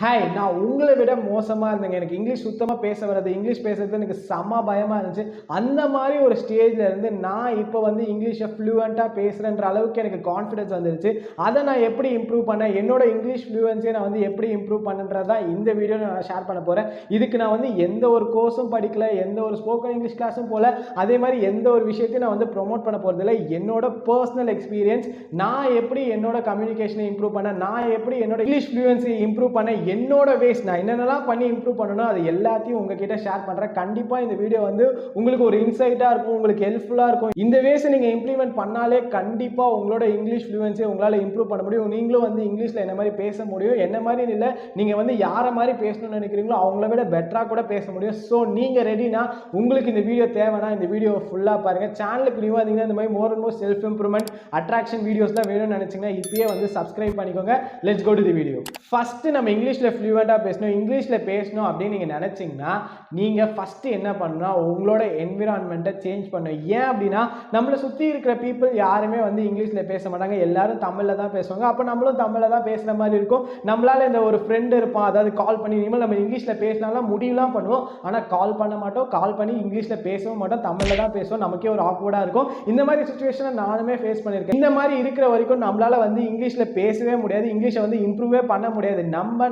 Hi, நான் உங்களை விட மோசமாக இருந்தேங்க. எனக்கு இங்கிலீஷ் சுத்தமாக பேச வராது. இங்கிலீஷ் பேசுறது எனக்கு செம்ம பயமாக இருந்துச்சு. அந்த மாதிரி ஒரு ஸ்டேஜில் இருந்து நான் இப்போ வந்து இங்கிலீஷை ஃப்ளூவெண்ட்டாக பேசுகிறேன்ற அளவுக்கு எனக்கு கான்ஃபிடன்ஸ் வந்துருச்சு. அதை நான் எப்படி இம்ப்ரூவ் பண்ணேன், என்னோட இங்கிலீஷ் ஃப்ளூவன்சியை நான் வந்து எப்படி இம்ப்ரூவ் பண்ணுறது தான் இந்த வீடியோவில் நான் ஷேர் பண்ண போகிறேன். இதுக்கு நான் வந்து எந்த ஒரு கோர்ஸும் படிக்கல, எந்த ஒரு ஸ்போக்கன் இங்கிலீஷ் கிளாஸும் போல, அதே மாதிரி எந்த ஒரு விஷயத்தையும் நான் வந்து ப்ரொமோட் பண்ண போகிறதில்ல. என்னோட பர்சனல் எக்ஸ்பீரியன்ஸ், நான் எப்படி என்னோட கம்யூனிகேஷனை இம்ப்ரூவ் பண்ணேன், நான் எப்படி என்னோட இங்கிலீஷ் ஃப்ளூவன்சி இம்ப்ரூவ் பண்ணேன், என்னோட வேஸ் நான் என்னென்னலாம் பண்ணி இம்ப்ரூவ் பண்ணணும் அது எல்லாத்தையும் உங்ககிட்ட ஷேர் பண்ணுறேன். கண்டிப்பாக இந்த வீடியோ வந்து உங்களுக்கு ஒரு இன்சைட்டாக இருக்கும், உங்களுக்கு ஹெல்ப்ஃபுல்லாக இருக்கும். இந்த வேஸை நீங்கள் இம்ப்ளிமெண்ட் பண்ணாலே கண்டிப்பாக உங்களோட இங்கிலீஷ் ஃப்ளூவன்சியை உங்களால் இம்ப்ரூவ் பண்ண முடியும். நீங்களும் வந்து இங்கிலீஷில் என்ன மாதிரி பேச முடியும், என்ன மாதிரி இல்லை, நீங்கள் வந்து யாரை மாதிரி பேசணும்னு நினைக்கிறீங்களோ அவங்கள விட பெட்டராக கூட பேச முடியும். ஸோ நீங்கள் ரெடினா உங்களுக்கு இந்த வீடியோ தேவைன்னா இந்த வீடியோ ஃபுல்லாக பாருங்கள். சேனலுக்கு நியூவாக இருந்தீங்கன்னா இந்த மாதிரி more and more self improvement attraction videos தான் வேணும்னு நினச்சிங்கன்னா இப்பயே வந்து சப்ஸ்கிரைப் பண்ணிக்கோங்க. Let's go to the video. First நம்ம இங்கிலீஷில் ஃப்ளூவெண்ட்டாக பேசணும், இங்கிலீஷில் பேசணும் அப்படின்னு நீங்கள் நினச்சிங்கன்னா நீங்கள் ஃபஸ்ட்டு என்ன பண்ணணும்னா உங்களோட என்விரான்மெண்ட்டை சேஞ்ச் பண்ணணும். ஏன் அப்படின்னா நம்மளை சுற்றி இருக்கிற பீப்புள் யாருமே வந்து இங்கிலீஷில் பேச மாட்டாங்க, எல்லாரும் தமிழில் தான் பேசுவாங்க. அப்போ நம்மளும் தமிழில் தான் பேசுகிற மாதிரி இருக்கும். நம்மளால் இந்த ஒரு ஃப்ரெண்டு இருப்பான், அதாவது கால் பண்ணி இனிமேல் நம்ம இங்கிலீஷில் பேசினாலாம் முடியலாம் பண்ணுவோம், ஆனால் கால் பண்ண மாட்டோம், கால் பண்ணி இங்கிலீஷில் பேசவும் மாட்டோம், தமிழில் தான் பேசுவோம். நமக்கே ஒரு ஆக்வர்டாக இருக்கும். இந்த மாதிரி சுச்சுவேஷனை நானுமே ஃபேஸ் பண்ணியிருக்கேன். இந்த மாதிரி இருக்கிற வரைக்கும் நம்மளால் வந்து இங்கிலீஷில் பேசவே முடியாது, இங்கிலீஷை வந்து இம்ப்ரூவே பண்ண முடியாது.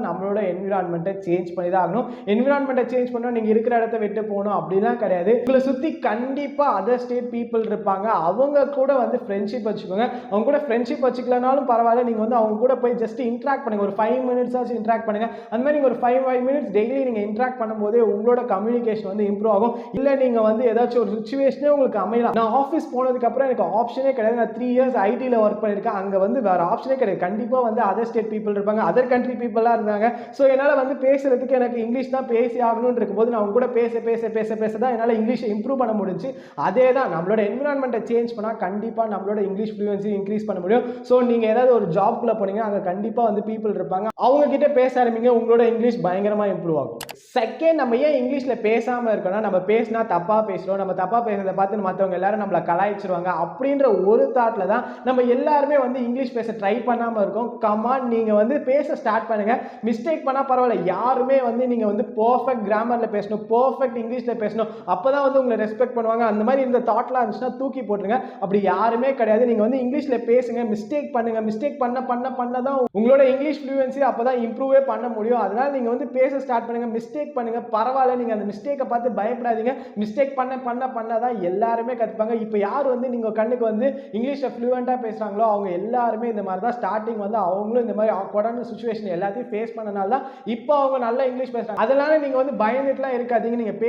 நம்மளோட என்விரான்மெண்ட்டை சேஞ்ச் பண்ணி தான் ஆகணும். என்விரான்மெண்ட்டை சேஞ்ச் பண்ணணும், நீங்கள் இருக்கிற இடத்த விட்டு போகணும் அப்படிலாம் கிடையாது. உங்களை சுற்றி கண்டிப்பாக அதர் ஸ்டேட் பீப்புள் இருப்பாங்க, அவங்க கூட வந்து ஃப்ரெண்ட்ஷிப் வச்சுக்கோங்க. அவங்க கூட ஃப்ரெண்ட்ஷிப் வச்சுக்கலனாலும் பரவாயில்ல, நீங்கள் வந்து அவங்க கூட போய் ஜஸ்ட் இன்ட்ராக்ட் பண்ணுங்க. ஒரு 5 minutes ஆச்சு இன்ட்ராக்ட் பண்ணுங்க. அந்த மாதிரி நீங்கள் ஒரு 5 minutes டெய்லி நீங்கள் இன்ட்ராக்ட் பண்ணும்போது உங்களோட கம்யூனிகேஷன் வந்து இம்ப்ரூவ் ஆகும். இல்லை நீங்கள் வந்து ஏதாச்சும் ஒரு சுச்சுவேஷனே உங்களுக்கு அமையலாம். நான் ஆஃபீஸ் போனதுக்கப்புறம் எனக்கு ஆப்ஷனே கிடையாது. நான் 3 years ஐடியில் ஒர்க் பண்ணியிருக்கேன். அங்கே வந்து வேறு ஆப்ஷனே கிடையாது. கண்டிப்பாக வந்து அதர் ஸ்டேட் பீப்புள் இருப்பாங்க, அதர் கண்ட்ரி பீப்புளாக இருந்தாங்க. ஸோ என்னால் வந்து பேசுறதுக்கு எனக்கு இங்கிலீஷ் தான் பேசி ஆகணும்னு இருக்கும்போது நான் அவங்க கூட பேச பேச பேச பேச தான் என்னால் இங்கிலீஷை இம்ப்ரூவ் பண்ண முடிஞ்சு. அதே தான் நம்மளோட என்விரான்மெண்ட்டை சேஞ்ச் பண்ணால் கண்டிப்பாக நம்மளோட இங்கிலீஷ் ஃப்ளூவன்சி இன்க்ரீஸ் பண்ண முடியும். ஸோ நீங்கள் ஏதாவது ஒரு ஜாப்குள்ளே போனீங்கன்னா அங்கே கண்டிப்பாக வந்து பீப்புள் இருப்பாங்க, அவங்க கிட்ட பேச ஆரம்பிங்க, உங்களோட இங்கிலீஷ் பயங்கரமாக இம்ப்ரூவ் ஆகும். செகண்ட், நம்ம ஏன் இங்கிலீஷில் பேசாமல் இருக்கோம்னா நம்ம பேசினா தப்பாக பேசுகிறோம், நம்ம தப்பாக பேசுறதை பார்த்து மற்றவங்க எல்லாரும் நம்மளை கலாய்ச்சிருவாங்க அப்படின்ற ஒரு தாட்டில் தான் நம்ம எல்லாருமே வந்து இங்கிலீஷ் பேச ட்ரை பண்ணாமல் இருக்கோம். கமான், நீங்கள் வந்து பேச ஸ்டார்ட் பண்ணுங்க. மிஸ்டேக் பண்ணால் பரவாயில்ல, யாருமே வந்து நீங்கள் வந்து பர்ஃபெக்ட் கிராமரில் பேசணும், பர்ஃபெக்ட் இங்கிலீஷில் பேசணும், அப்போ தான் வந்து உங்களை ரெஸ்பெக்ட் பண்ணுவாங்க. அந்த மாதிரி இந்த தாட்லாம் இருந்துச்சுன்னா தூக்கி போட்டுருங்க. அப்படி யாருமே கிடையாது. நீங்கள் வந்து இங்கிலீஷில் பேசுங்க, மிஸ்டேக் பண்ணுங்க. மிஸ்டேக் பண்ண பண்ண பண்ண தான் உங்களோட இங்கிலீஷ் ஃப்ளூவன்சி அப்போ தான் இம்ப்ரூவே பண்ண முடியும். அதனால் நீங்கள் வந்து பேச ஸ்டார்ட் பண்ணுங்க, மிஸ்டேக் பண்ணுங்க, பரவாயில்ல. நீங்கள் அந்த மிஸ்டேக்கை பார்த்து பயப்படாதீங்க. மிஸ்டேக் பண்ண பண்ண பண்ண தான் எல்லாருமே கற்றுப்பாங்க. இப்போ யார் வந்து நீங்கள் கண்ணுக்கு வந்து இங்கிலீஷில் ஃப்ளூவெண்ட்டாக பேசுகிறாங்களோ அவங்க எல்லாருமே இந்த மாதிரி தான் ஸ்டார்டிங் வந்து அவங்களும் இந்த மாதிரி ஆக்வர்டான சுச்சுவேஷன் எல்லாத்தையும் ஃபேஸ் பண்ணனால தான் இப்போ அவங்க நல்லா இங்கிலீஷ் பேசுகிறாங்க. அதனால நீங்கள் வந்து பயந்துட்டுலாம் இருக்காதீங்க. நீங்கள்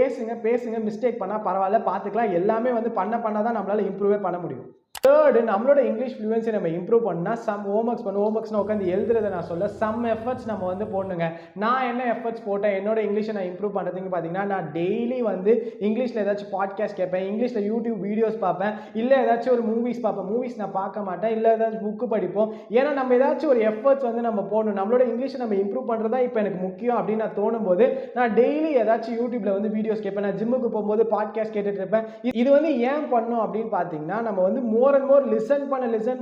பேசுங்க, மிஸ்டேக் பண்ணால் பரவாயில்ல, பார்த்துக்கலாம். எல்லாமே வந்து பண்ண தான் நம்மளால் இம்ப்ரூவே பண்ண முடியும். தேர்டு, நம்மளோட இங்கிலீஷ் ஃப்ளூவன்சி நம்ம இம்ப்ரூவ் பண்ணால் சம் ஹோம்ஒர்க்ஸ் பண்ணுவோம். ஹோம்ஒர்க்ஸ்னா உட்காந்து எழுதுறதை நான் சொல்ல, சம் எஃபர்ட்ஸ் நம்ம வந்து போடணுங்க. நான் என்ன எஃபர்ட்ஸ் போட்டேன் என்னோட இங்கிலீஷை நான் இம்ப்ரூவ் பண்ணுறதுக்கு பார்த்தீங்கன்னா, நான் டெய்லி வந்து இங்கிலீஷில் ஏதாச்சும் பாட்காஸ்ட் கேட்பேன், இங்கிலீஷில் யூடியூப் வீடியோஸ் பார்ப்பேன், இல்லை ஏதாச்சும் ஒரு மூவிஸ் பார்ப்பேன். மூவிஸ் நான் பார்க்க மாட்டேன், இல்லை ஏதாச்சும் புக்கு படிப்போம். ஏன்னா நம்ம ஏதாச்சும் ஒரு எஃபர்ட்ஸ் வந்து நம்ம போடணும். நம்மளோட இங்கிலீஷை நம்ம இம்ப்ரூவ் பண்ணுறது தான் இப்போ எனக்கு முக்கியம் அப்படின்னு நான் தோணும் போது நான் டெய்லி ஏதாச்சும் யூடியூப்ல வந்து வீடியோஸ் கேட்பேன். நான் ஜிம்முக்கு போகும்போது பாட்காஸ்ட் கேட்டுட்டு இருப்பேன். இது வந்து ஏன் பண்ணோம் அப்படின்னு பார்த்தீங்கன்னா, நம்ம வந்து மோர் அண்ட் மோர் லிசன்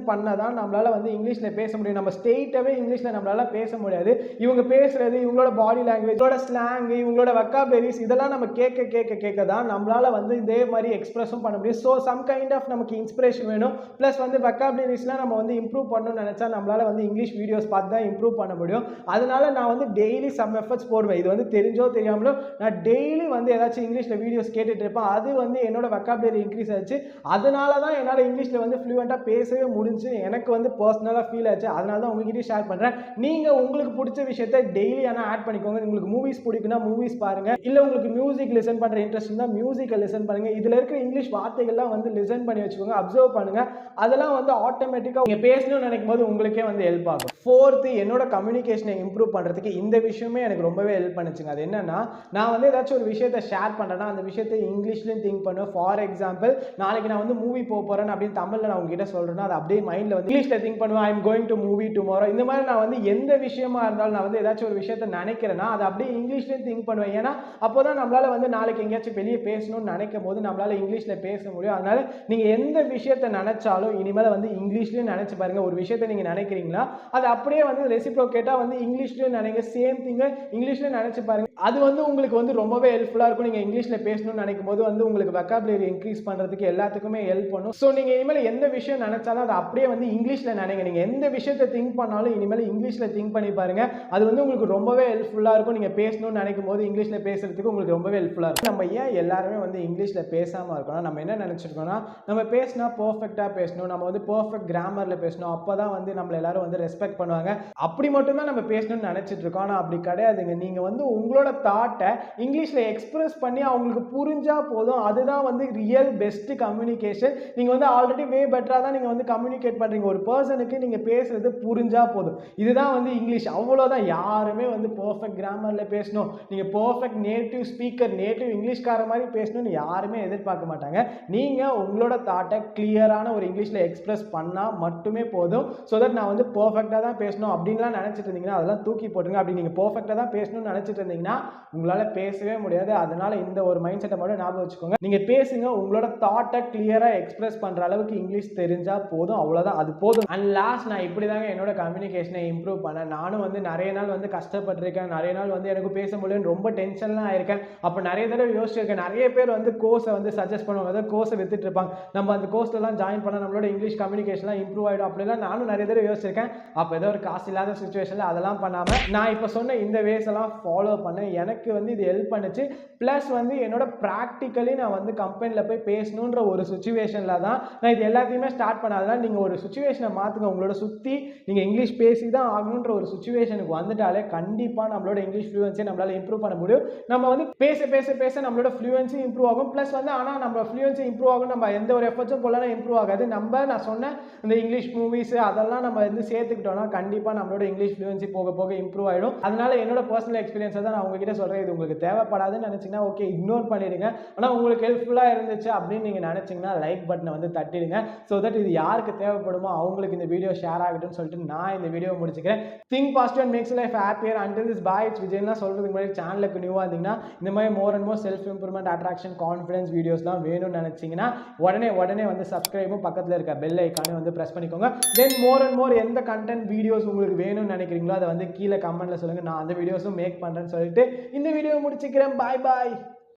பண்ண தான் நம்மளால வந்து இங்கிலீஷ்ல பேச முடியும். நம்ம ஸ்ட்ரெயிட்டாவே இங்கிலீஷ்ல நம்மளால பேச முடியாது. இவங்க பேசுறது, இவங்களோட பாடி லாங்குவேஜ், இவங்களோட ஸ்லாங், இவங்களோட வொக்காபுலரிஸ் இதெல்லாம் நம்ம கேட்க தான் நம்மளால வந்து இதே மாதிரி எக்ஸ்பிரஸும் பண்ண முடியும். ஸோ சம் கைண்ட் ஆஃப் நமக்கு இன்ஸ்பிரேஷன் வேணும். ப்ளஸ் வந்து வொக்காபுலரிஸ்லாம் நம்ம வந்து இம்ப்ரூவ் பண்ணணும்னு நினைச்சா நம்மளால வந்து இங்கிலீஷ் வீடியோஸ் பார்த்து தான் இம்ப்ரூவ் பண்ண முடியும். அதனால நான் வந்து டெய்லி சம் எஃபர்ட்ஸ் போடுவேன். இது வந்து தெரிஞ்சோ தெரியாமலோ நான் டெய்லி வந்து ஏதாச்சும் இங்கிலீஷ்ல வீடியோஸ் கேட்டுட்டு இருப்பேன். அது வந்து என்னோட வொக்காபுலரி இன்க்ரீஸ் ஆச்சு. அதனால தான் என்னால் இங்கிலீஷ்ல வந்து ஃப்ளூவெண்ட்டாக பேசவே முடிஞ்சு எனக்கு வந்து பர்சனலாக ஃபீல் ஆச்சு. அதனால தான் உங்ககிட்ட ஷேர் பண்ணுறேன். நீங்கள் உங்களுக்கு பிடிச்ச விஷயத்தை டெய்லி ஆனால் ஆட் பண்ணிக்கோங்க. உங்களுக்கு மூவிஸ் பிடிக்குன்னா மூவிஸ் பாருங்க, இல்லை உங்களுக்கு மியூசிக் லிசன் பண்ணுற இன்ட்ரெஸ்ட் இருந்தால் மியூசிக்கை லிசன் பண்ணுங்க. இதில் இருக்கிற இங்கிலீஷ் வார்த்தைகள்லாம் வந்து லிசன் பண்ணி வச்சுக்கோங்க, அப்சர்வ் பண்ணுங்க. அதெல்லாம் வந்து ஆட்டோமேட்டிக்காக நீங்கள் பேசணும்னு நினைக்கும் போது உங்களுக்கே வந்து ஹெல்ப் ஆகும். ஃபோர்த்து, என்னோட கம்யூனிகேஷனை இம்ப்ரூவ் பண்ணுறதுக்கு இந்த விஷயமே எனக்கு ரொம்பவே ஹெல்ப் பண்ணுச்சுங்க. அது என்னன்னா, நான் வந்து ஏதாச்சும் ஒரு விஷயத்தை ஷேர் பண்ணுறேன்னா அந்த விஷயத்தை இங்கிலீஷ்லையும் திங்க் பண்ணுவேன். ஃபார் எக்ஸாம்பிள், நாளைக்கு நான் வந்து மூவி போக போகிறேன்னு அப்படின்னு தமிழ்ல நான் உங்ககிட்ட சொல்றேன்னா அது அப்படியே மைண்ட்ல வந்து இங்கிலீஷ்ல திங்க் பண்ணுவேன். I am going to movie tomorrow. இந்த மாதிரி நான் வந்து எந்த விஷயமா இருந்தாலும் நான் வந்து ஏதாச்சும் ஒரு விஷயத்தை நினைக்கிறேன்னா அது அப்படியே இங்கிலீஷ்லயும் திங்க் பண்ணுவேன். ஏன்னா அப்போதான் நம்மளால வந்து நாளைக்கு எங்கேயாச்சும் வெளியே பேசணும்னு நினைக்கும் போது நம்மளால இங்கிலீஷ்ல பேச முடியும். அதனால நீங்க எந்த விஷயத்தை நினைச்சாலும் இனிமேல் வந்து இங்கிலீஷ்லயும் நினைச்சு பாருங்க. ஒரு விஷயத்தை நீங்க நினைக்கிறீங்களா அது அப்படியே வந்து ரெசிப்ரோகேட்டா வந்து இங்கிலீஷ்லயும் நினைங்க. சேம் திங் இங்கிலீஷ்லயும் நினைச்சு பாருங்க. அது வந்து உங்களுக்கு வந்து ரொம்பவே ஹெல்ப்ஃபுல்லா இருக்கும். நீங்க இங்கிலீஷ்ல பேசணும்னு நினைக்கும் போது வந்து உங்களுக்கு வெக்காபுலரி இன்க்ரீஸ் பண்றதுக்கு எல்லாத்துக்குமே ஹெல்ப் பண்ணும். ஸோ நீங்க இனிமேல் எந்த விஷயம் நினைச்சாலும் அது அப்படியே வந்து இங்கிலீஷ்ல நினைங்க. நீங்க எந்த விஷயத்தை திங்க் பண்ணாலும் இனிமேல் இங்கிலீஷ்ல திங்க் பண்ணி பாருங்க. அது வந்து உங்களுக்கு ரொம்பவே ஹெல்ப்ஃபுல்லா இருக்கும். நீங்க பேசணும்னு நினைக்கும் போது இங்கிலீஷ்ல பேசுறதுக்கு உங்களுக்கு ரொம்பவே ஹெல்ப்ஃபுல்லா இருக்கும். நம்ம ஏன் எல்லாருமே வந்து இங்கிலீஷ்ல பேசாம இருக்கோம்னா நம்ம என்ன நினைச்சிருக்கோம்னா நம்ம பேசினா பெர்ஃபெக்ட்டா பேசணும், நம்ம வந்து பெர்ஃபெக்ட் கிராமர்ல பேசணும், அப்பதான் வந்து நம்மள எல்லாரும் வந்து ரெஸ்பெக்ட் பண்ணுவாங்க. அப்படி மட்டும் தான் நம்ம பேசணும்னு நினைச்சிட்டு இருக்கோம். ஆனா அப்படி கிடையாதுங்க. நீங்க வந்து உங்களோட தாட்டை இங்கிலீஷ்ல எக்ஸ்பிரஸ் பண்ணி அவங்களுக்கு புரிஞ்சா போதும். அதுதான் வந்து ரியல் பெஸ்ட் கம்யூனிகேஷன். நீங்க வந்து ஆல்ரெடி வே பெட்டரா தான் நீங்க வந்து கம்யூனிகேட் பண்றீங்க. ஒரு பர்சனுக்கு நீங்க பேசுறது புரிஞ்சா போதும். இதுதான் வந்து இங்கிலீஷ். அவ்வளவுதான். யாருமே வந்து பெர்ஃபெக்ட் கிராமர்ல பேசணும், நீங்க பெர்ஃபெக்ட் நேட்டிவ் ஸ்பீக்கர் நேட்டிவ் இங்கிலீஷ்கார மாதிரி பேசணும்னு யாருமே எதிர்பார்க்க மாட்டாங்க. நீங்க உங்களோட தாட்டை கிளியரான ஒரு இங்கிலீஷ்ல எக்ஸ்பிரஸ் பண்ணா மட்டுமே போதும். சோ தட் நான் வந்து பெர்ஃபெக்ட்டா தான் பேசணும் அப்படின்லாம் நினைச்சிட்டு இருந்தீங்கன்னா அதெல்லாம் தூக்கி போட்டுருங்க. அப்படி நீங்க பெர்ஃபெக்ட்டா தான் பேசணும்னு நினைச்சிட்டு இருந்தீங்கன்னா உங்களால பேசவே முடியாது. அதனால இந்த ஒரு மைண்ட் செட்டை மட்டும் ஞாபகம் வச்சுக்கோங்க. நீங்க பேசுங்க, உங்களோட தாட்டை கிளியரா எக்ஸ்பிரஸ் பண்ற அளவுக்கு இங்கிலீஷ் தெரிஞ்சா போதும். அவ்வளவுதான், அது போதும். அண்ட் லாஸ்ட் நான் இப்படிதாங்க என்னோட கம்யூனிகேஷனை இம்ப்ரூவ் பண்ணேன். நானும் வந்து நிறைய நாள் வந்து கஷ்டப்பட்டிருக்கேன். நிறைய நாள் வந்து எனக்கு பேச முடியலன்னு ரொம்ப டென்ஷன்லாம் ஆயிருக்கேன். அப்ப நிறைய தடவை யோசிச்சிருக்கேன். நிறைய பேர் வந்து கோர்ஸை வந்து சஜஸ்ட் பண்ணுவாங்க, அதாவது கோர்ஸை வித்துட்டு இருப்பாங்க. நம்ம அந்த கோர்ஸ்ல எல்லாம் ஜாயின் பண்ணா நம்மளோட இங்கிலீஷ் கம்யூனிகேஷன்லாம் இம்ப்ரூவ் ஆயிடும் அப்படிலாம் நானும் நிறைய தடவை யோசிச்சிருக்கேன். அப்ப ஏதோ ஒரு காசு இல்லாத சுச்சுவேஷன்ல அதெல்லாம் பண்ணாம நான் இப்ப சொன்ன இந்த வேஸ் எல்லாம் ஃபாலோ பண்ணேன். எனக்கு வந்து இது ஹெல்ப் பண்ணுச்சு. பிளஸ் வந்து என்னோட ப்ராக்டிக்கலி நான் வந்து கம்பெனில போய் பேசணுன்ற ஒரு சுச்சுவேஷன்ல தான் நான் இது எல்லாத்தையுமே ஸ்டார்ட் பண்ணாதான். நீங்க ஒரு சுச்சுவேஷனை மாத்துங்க. உங்களோட சுத்தி நீங்க இங்கிலீஷ் பேசி தான் ஆகணுன்ற ஒரு சுச்சுவேஷனுக்கு வந்துட்டாலே கண்டிப்பா நம்மளோட இங்கிலீஷ் ஃப்ளூயன்சி நம்மளால இம்ப்ரூவ் பண்ண முடியும். நம்ம வந்து பேச பேச பேச நம்மளோட ஃப்ளூயன்சி இம்ப்ரூவ் ஆகும். பிளஸ் வந்து ஆனா நம்ம ஃப்ளூயன்சி இம்ப்ரூவ் ஆகும், நம்ம எந்த ஒரு எஃபர்ட்ஸும் போடலாம் இம்ப்ரூவ் ஆகாது. நான் சொன்ன இந்த இங்கிலீஷ் மூவிஸ் அதெல்லாம் நம்ம வந்து சேர்த்துக்கிட்டோம்னா கண்டிப்பா நம்மளோட இங்கிலீஷ் ஃப்ளூயன்சி போக போக இம்ப்ரூவ் ஆயிடும். அதனால என்னோட பர்சனல் எக்ஸ்பீரியன்ஸை தான் நான் உங்ககிட்ட சொல்றேன். இது உங்களுக்கு தேவைப்படாதுன்னு நினைச்சீங்கன்னா ஓகே இக்னோர் பண்ணிடுங்க. ஆனா உங்களுக்கு ஹெல்ப்ஃபுல்லா இருந்துச்சு அப்படின்னு நீங்க நினைச்சீங்கன்னா லைக் பட்டனை வந்து தட்டிடுங்க. சோ தட் இது யாருக்கு தேவைப்படுமோ அவங்களுக்கு இந்த வீடியோ ஷேர் ஆகட்டும்னு சொல்லிட்டு நான் இந்த வீடியோ முடிச்சுக்கிறேன். Think positive and makes life happier. Until this bye it's விஜய்லாம் சொல்றதுக்கு முன்னாடி சேனலுக்கு நியூவா இருந்தீங்கன்னா இந்த மாதிரி more and more self improvement attraction confidence வீடியோஸ்லாம் வேணும்னு நினைச்சீங்கன்னா உடனே வந்து சப்ஸ்கிரைபும் பக்கத்தில் இருக்க பெல் ஐக்கானே வந்து பிரஸ் பண்ணிக்கோங்க. தென் மோர் அண்ட் மோர் எந்த கண்டென்ட் வீடியோஸ் உங்களுக்கு வேணும்னு நினைக்கிறீங்களோ அதை வந்து கீழே கமெண்ட்ல சொல்லுங்க. நான் அந்த வீடியோஸும் மேக் பண்றேன்னு சொல்லிட்டு இந்த வீடியோ முடிச்சுக்கிறேன். பாய் பாய்.